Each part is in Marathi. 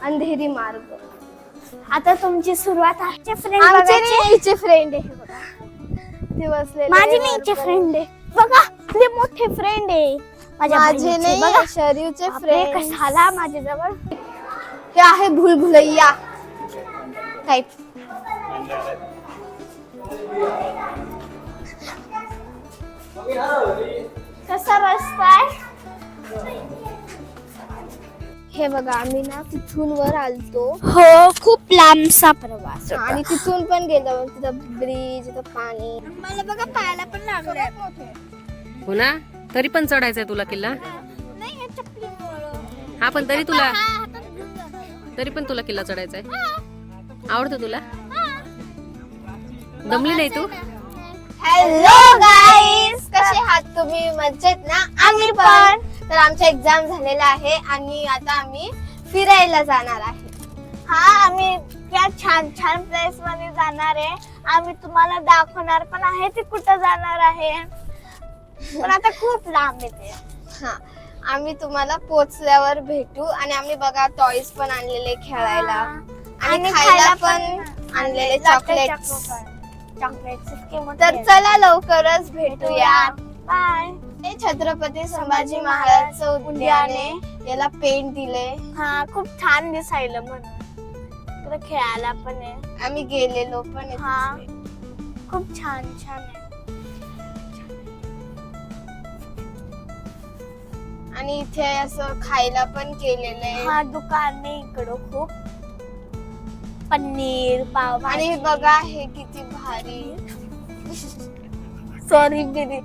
अंधेरी मार्ग. आता तुमची सुरुवात आमचे फ्रेंड आमचे न्यायचे फ्रेंड आहे बघा. ते बसलेले माझे न्यायचे फ्रेंड आहे बघा. ते मोठे फ्रेंड आहे माझ्या माझे बहिणीचे. नाही बघा शरीरचे बापरे, फ्रेंड. कसा आला माझ्या जवळ. हे आहे भुलभुलैया टाइप. कसा रस्ता आहे. हे बघा आम्ही ना तिथून वर आलतो हो खूप लांबचा प्रवास होता. आणि तिथून पण गेलो. तिथं ब्रिज, तिथं पाणी. मला बघा पायाला पण लागलंय. हो ना, तरी पण चढायचंय तुला किल्ला. नाही हे चपलीमुळं. हा पण तरी तुला हा, हातात घेऊन जाणार. तरी पण तुला किल्ला चढायचाय. आवडतो तुला. दमली नाही तू. हॅलो गाईज, कसे आहात तुम्ही? मजेत ना? आम्ही पण. तर आमचा एक्झाम झालेला आहे आणि आता आम्ही फिरायला जाणार आहे. हा आम्ही त्या छान छान प्लेस मध्ये जाणार आहे. आम्ही तुम्हाला दाखवणार पण आहे ते कुठं जाणार आहे. पण आता खूप लांब येते. हा, आम्ही तुम्हाला पोचल्यावर भेटू. आणि आम्ही बघा टॉयज पण आणलेले खेळायला आणि खायला पण आणलेले चॉकलेट्स. तर चला लवकरच भेटूया. बाय. हे छत्रपती संभाजी महाराज उद्यान आहे. याला पेंट दिले. हा खूप छान दिसायला म्हणून. इकडे खेळायला पण आहे. आम्ही गेलेलो पण आहे हा. तिथे. खूप छान छान आहे. आणि इथे असं खायला पण केलेलं आहे. हा दुकान आहे इकडं खूप. पनीर पाव आणि बघा हे किती भारी. सॉरी दीदी.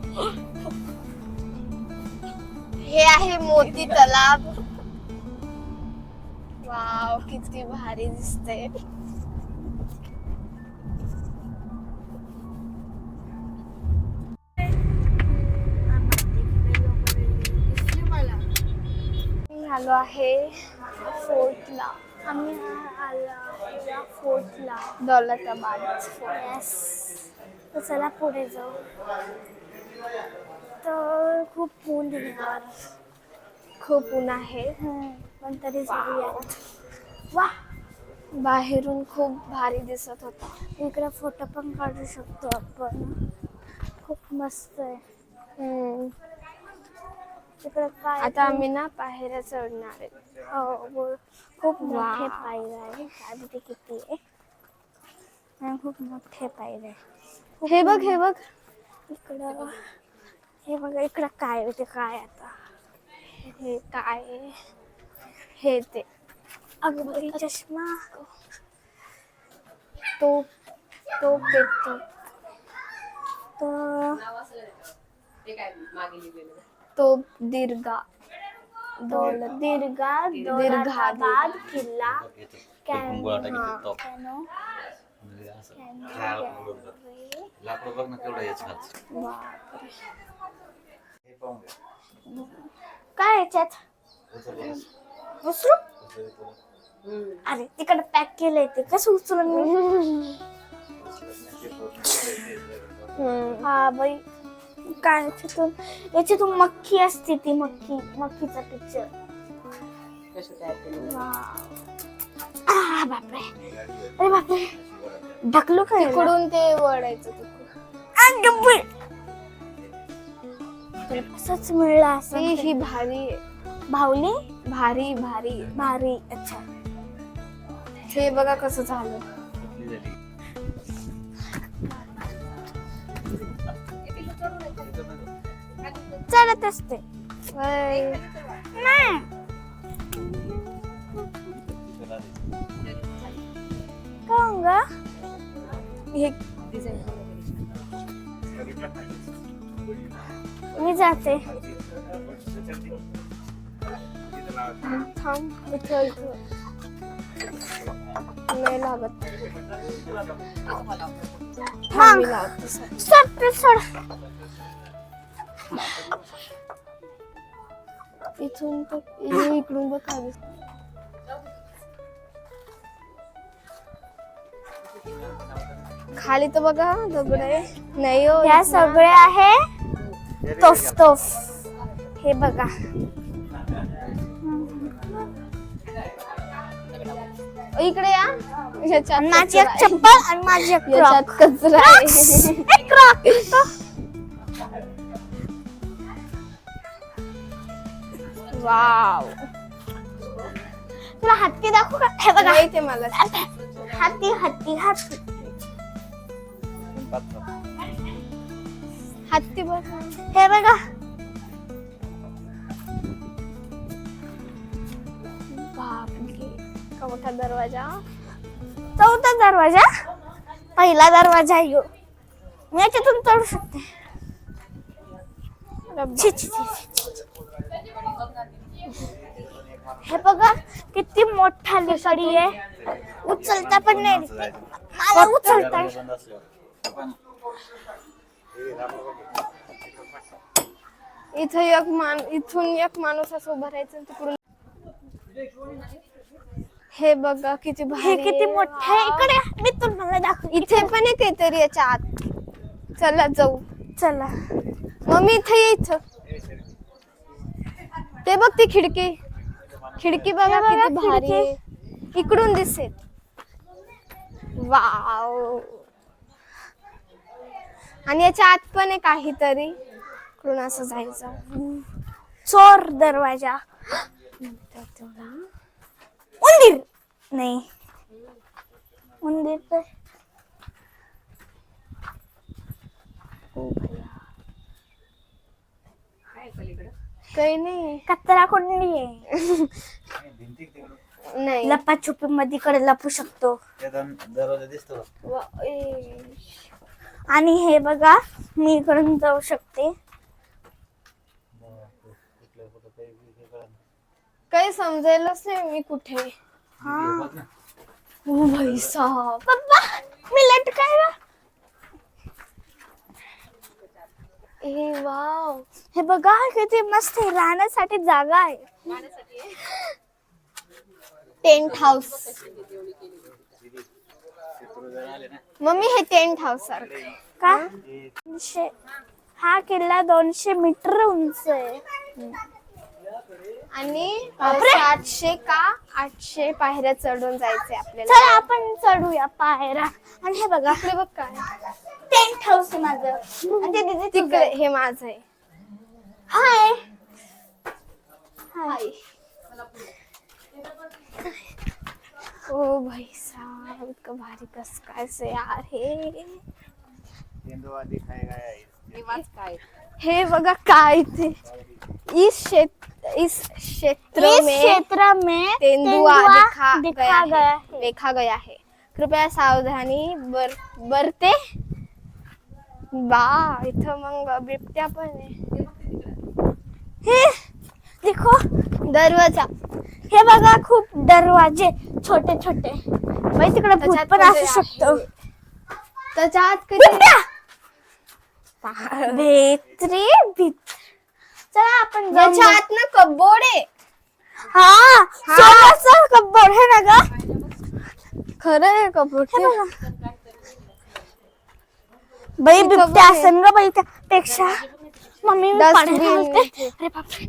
हे आहे मोती तलाव. वाव किती भारी दिसते. आलो आहे फोर्टला. आम्ही आला फोर्टला. दौलताबाद. येस. तर चला पुढे जाऊ. तर खूप ऊन दिसणार. खूप ऊन आहे. पण तरी जाऊयात. वा बाहेरून खूप भारी दिसत होता. इकडे फोटो पण काढू शकतो आपण. खूप मस्त आहे. तिकडे काय आता आम्ही ना पायऱ्या चढणार आहे. हो खूप मोठे वा. पायऱ्या आहे. काय माहिती किती आहे. आणि खूप मोठे पायऱ्या आहे. हे बघ, हे बघ. इकडं हे बघा इकडं काय होते काय आता. हे काय आहे? हे ते अगदी चष्मा. तोप येतो. तोप दीर्घा. दौलताबाद किल्ला. काय याच्यात उचलू. अरे तिकडे पॅक केलंय ते कसं उचलून मी. हा बाई काय याच्यातून मक्खी असते. ती मक्खीचा पिक्चर. बापरे. अरे बापरे ढकलू काय तिकडून ते वळायचं. असंच मिळलं असं. ही भारी आहे. भावली भारी भारी भारी. अच्छा हे बघा कसं झालं. चालत असते. नाही काहून ग. हे मी जाते. थांब इथं नाही लागत. थांब, मी लावते. सोड. इथून इकडून बघ काय दिसत. खाली तर बघा दगड आहे. नाही हो, या सगळे आहे तोफ. हे बघा इकडे या. ह्याच्यात माझी कचरा एक आहे. चप्पल आणि माझी एक याच्यात क्रॉक. कचरा आहे. एक क्रॉक. वाव. तुला हत्ती दाखवू का? हे बघा नाही ते मला हत्ती हत्ती हत्ती. हत्ती बघ. हे बघा बापरे. का मोठा दरवाजा. चौथा दरवाजा. पहिला दरवाजा यो. मी याच्यातून चढू शकते. छी, छी, छी, छी. हे बघा किती मोठा लिकडी आहे. उचलता पण नाही दिसत. मला उचलता इथं इथून एक माणूस असं उभा राहायचं तिकडून. हे बघा किती हे भारी किती आहे. मोठं आहे. इकडे मी तुम्हाला दाखव. इथे पण आहे काहीतरी याच्या आत. चला जाऊ. चला मम्मी इथे ये इथं. ते बघ ती खिडकी. खिडकी बघा बघा किती भारी खिडकी. आहे. इकडून दिसेल. वाव. आणि याच्या आत पण आहे काहीतरी. इकडून असं जायचं. चोर दरवाजा. उंदीर नाही. उंदीर तर काही नाही. कचरा कोंडी आहे. नाही. लपाछुपी मध्ये कडे लपू शकतो. दरवाजा दिसतो. आणि हे बघा मी इकडून जाऊ शकते. काही समजायलाच नाही मी कुठे. हा ओ भाई साहब. पप्पा मी लटकायला. ए वाव. हे बघा किती मस्त आहे. राहण्यासाठी जागा आहे. Tent house. मम्मी हे टेंट हाऊस सारखं का? हा किल्ला 200 मीटर उंच आहे. आणि 700 का 800 पायऱ्या चढून जायचे आपल्याला. चला आपण चढूया पायऱ्या. आणि हे बघा इकडे बघ काय. टेंट हाऊस आहे माझं. आणि ते तिथे तिकडे हे माझं आहे. हाय हाय. ओ भाई साहब इतकं भारी कस काय से यार हे. तेंदुआ दिखाएगा या हे बघा काय ते. इस क्षेत्र में तेंदुआ देखा गया है. कृपया सावधानी बरते. बा इथं मग बिबट्या पण आहे. हे देखो दरवाजा. हे बघा खूप दरवाजे छोटे छोटे. बाई तिकडे भूत त्याच्यात पण कोणते असू शकतो. त्याच्या आत कधी बिबट्या. भीत. चला आपण त्याच्या आत ना कब्बोर्ड आहे. हा सोन्याचं कब्बड हे ना ग. खरं आहे कब्बोर्ड. हे बघा. बाई बिबट्या असेल ग बाई त्यापेक्षा. मम्मी मी पाण्यात घालते. अरे बापरे.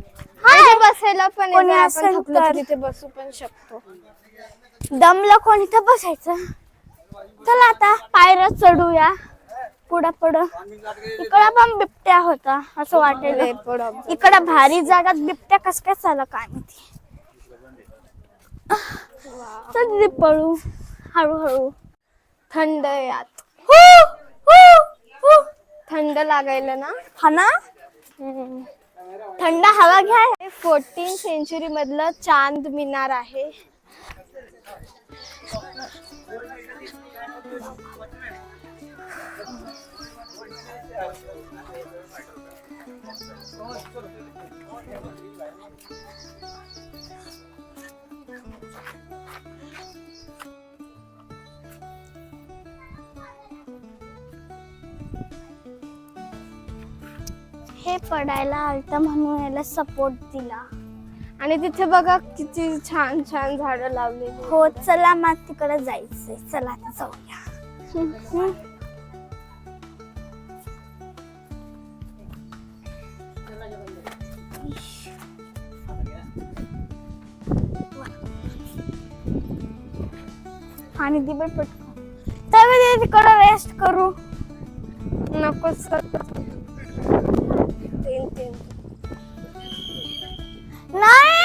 इथे बसायला पण आहे. कोणी जर आपण असेल थकलो तर तर. तिथे बसू पण शकतो. दमला कोण इथं बसायचं. चला आता पायऱ्या चढूया. पुढं इकडं पण बिबट्या होता असं वाटेल. इकडं भारी जागात बिबट्या कस काय चालला काय माहिती. चल पळू हळूहळू. थंड आहे आत. थंड लागायला ना. हा ना. थंड हवा घ्या. 14th सेंचुरी मधलं चांद मिनार आहे. हे पडायला आलत म्हणून याला सपोर्ट दिला. आणि तिथे बघा किती छान छान झाडं लावलेली. हो चला मग तिकडे जायचंय. चला आता जाऊया. पाणी दे बरं पटकन. तर तिकडं रेस्ट करू. नको सर. नाही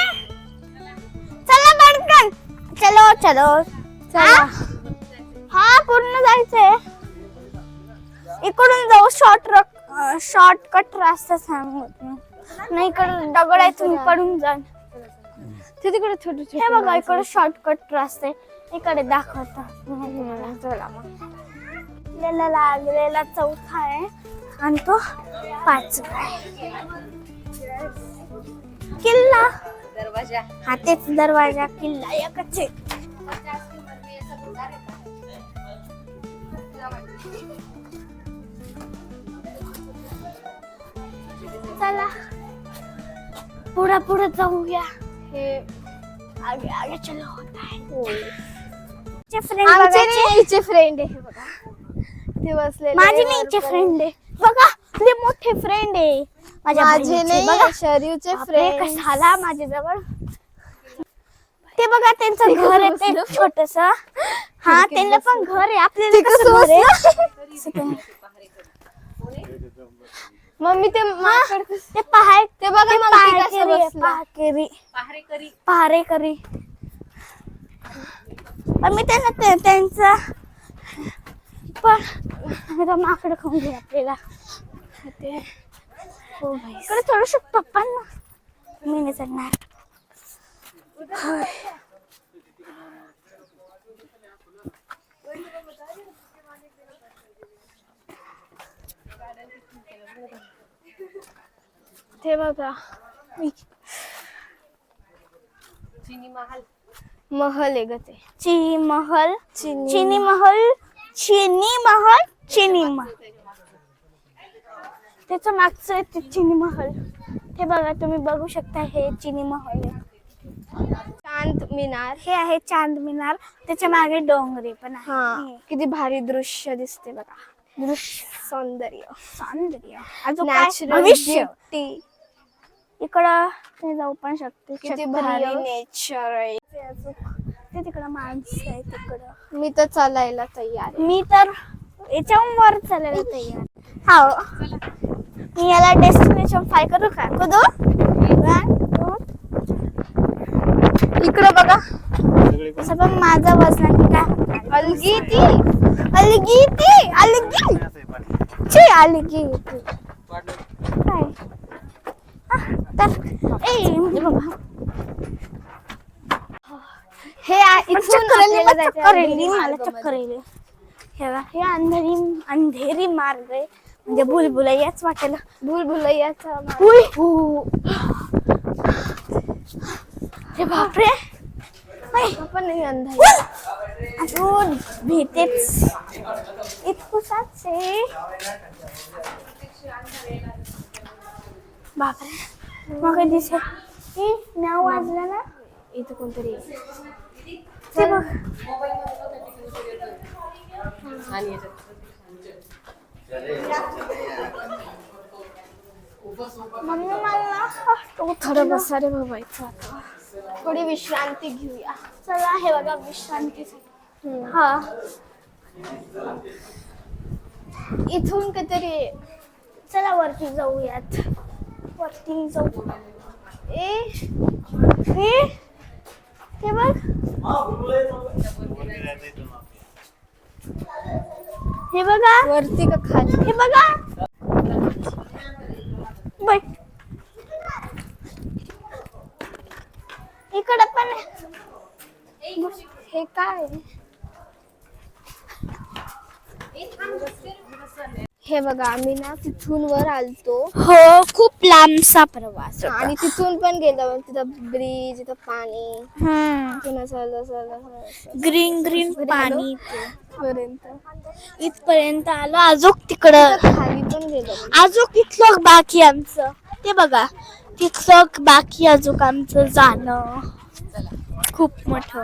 चला पटकन. चलो चलो चला. हा पूर्ण जायचंय. इकडून जाऊ. शॉर्टकट रस्ता सांगत नाही. इकडे दगड आहे तुम्ही पडून जाल. ते तिकडे छोटे हे बघा इकडे शॉर्टकट रस्ते इकडे दाखवतात. चला मग. आपल्याला लागलेला चौथा आहे आणि तो 5वा आहे. किल्ला. दरवाजा. हा तेच दरवाजा किल्ला एकच आहे. चला पुढे जाऊया. हे आगे आगे चलो होता है. आमचे फ्रेंड आहे हे बघा. ते बसलेले. माझे नाहीचे फ्रेंड आहे बघा. ते मोठे फ्रेंड आहे माझ्या माझे बहिणीचे. नाही बघा शरीरचे बापरे, फ्रेंड. कसा आला माझ्या जवळ. ते बघा त्यांचं घर आहे ते छोटस. हा त्यांना पण घर आहे. आपल्याला कसं घर आहे. मम्मी ते माकड कसं- ते पहाय ते बघा मग ती कसं बसलं. पहारेकरी. पण मी त्यांना त्यांचा पण माकड खाऊन घे आपल्याला. ते हो भाई इकडे थोडस पप्पांना मी नाही चढणार. ते बघा महल आहे ग ते. चीनी महल. त्याचं मागचं आहे ते चिनी महल. हे बघा तुम्ही बघू शकता. हे चिनी महल आहे. चांद मिनार. हे आहे चांद मिनार. त्याच्या मागे डोंगरे पण हा आहे. किती भारी दृश्य दिसते बघा. दृश्य सौंदर्य. अजून काय? नॅचरल भविष्य. ब्युटी. इकडं ते जाऊ पण शकते. किती भारी नेचर आहे. ते तिकडं माणसं आहे तिकडं. मी तर चालायला तयार आहे. मी तर याच्यावर चालायला तयार. हो मी याला डेस्टिनेशन 5 करू का? कुदू. इकडं बघा. तसं पण माझं वजनाने काय होणार? अलगी ती. अलगी. काय तर ए बाबा हे इथून आपल्याला जायचं आहे चक्कर हे अंधेरी मार्ग आहे. म्हणजे भुलभुलैयाच वाटेल. भुलभुलैयाचा हे बापरे. पण नाही अंधारी. अजून भीतीच इतकुसाच आहे. बापरे मग दिसे नाव वाजलं ना. इथं कोणतरी ते बघ. मम्मी मला थोडं बसा रे बाबा. इथं आता थोडी विश्रांती घेऊया. चला हे बघा विश्रांतीसाठी. हा इथून काहीतरी. चला वरती जाऊयात. वरती जाऊ. हे बघ. हे बघा वरती का खाली. हे बघा. इकडं पण हे काय. हे बघा आम्ही ना तिथून वर आलतो. हो खूप लांबचा प्रवास होता. आणि तिथून पण गेलो. तिथं ब्रिज, तिथं पाणी. पुन्हा चाललं ग्रीन पाणी पर्यंत. इथपर्यंत आलो. अजून तिकडं खाली पण गेलो. अजून इथलं बाकी आमचं. ते बघा तिथलं बाकी अजून आमचं जाणं खूप मोठं.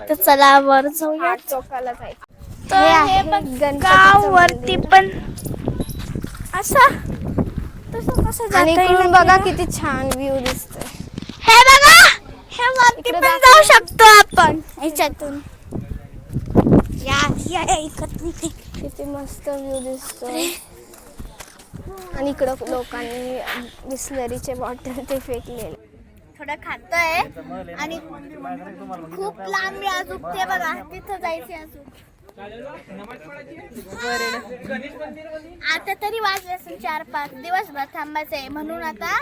तर चला वर जाऊया. चौकाला जायचं. तर हे बघा वरती पण असं तसं कसं आणि जाता इकडून येईल बघा आपल्याला? किती छान व्ह्यू दिसतोय. हे बघा हे वरती इकडे पण जाऊ शकतो आपण याच्यातून. या ऐकत नाही ते. किती मस्त व्ह्यू दिसतोय. आणि इकडं लोकांनी बिस्लरीचे बॉटल ते फेकलेले. थोडं खातोय आणि खूप लांब आहे अजून. ते बघा तिथं जायचे अजून. आता तरी वाजले असेल 4-5. दिवसभर थांबायचंय म्हणून आता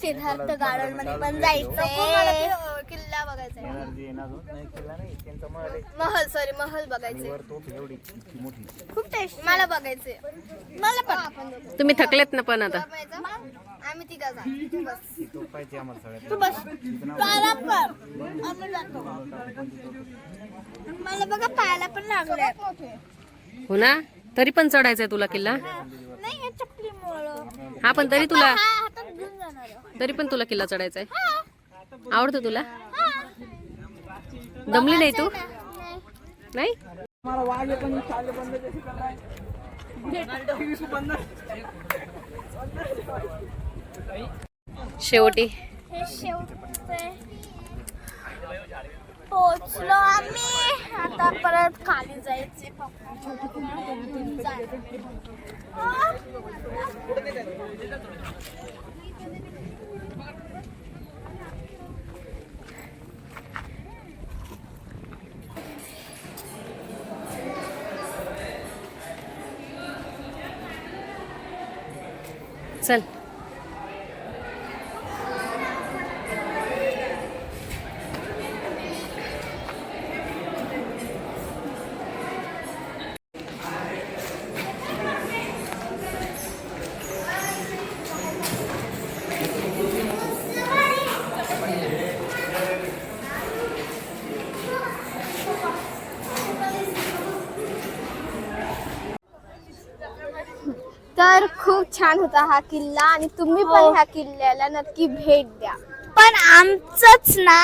सिद्धार्थ गार्डन मध्ये पण जायचंय. किल्ला बघायचा एनर्जी आहे ना अजून. नाही केला नाही त्यांचा महल आहे. महल बघायचे. वर तोफ एवढी इतकी मोठी. खूप टेस्ट. मला बघायचे. मला पण. आपण तुम्ही थकलेत ना पण आता. आम्ही तिघा जा. बस. ती तोफ पाहिजे आम्हाला सगळ्यात. तू बस तू आराम कर. आम्ही जातो. मला बघा पायाला पण लागले. हो ना, तरी पण चढायचंय तुला किल्ला. नाही हे चपलीमुळं. हा पण तरी तुला हातात घेऊन जाणार आहे. तरी पण तुला किल्ला चढायचाय. आवडतो तुला? दमली नाही तू? नाही. शेवटी हे शेवटचे पोचलो आम्ही. आता परत खाली जायचे. चल. तर खूप छान होता हा किल्ला आणि तुम्ही पण ह्या किल्ल्याला नक्की भेट द्या. पण आमचंच ना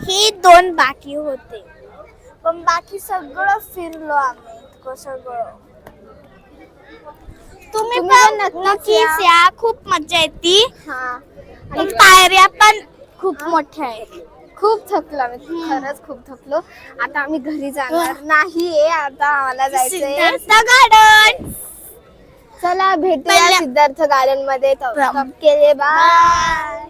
हे 2 बाकी होते. पण बाकी सगळं फिरलो आम्ही. इतकं सगळं. तुम्ही पण नक्कीच या. खूप मजा येते. हा. आणि पायऱ्या पण खूप मोठ्या आहेत. खूप थकलो आम्ही. खरंच खूप थकलो. आता आम्ही घरी जाणार नाहीये. आता आम्हाला जायचंय सिद्धार्थ गार्डन. चला भेटूया सिद्धार्थ गार्डन मध्ये. तब के लिए बाय.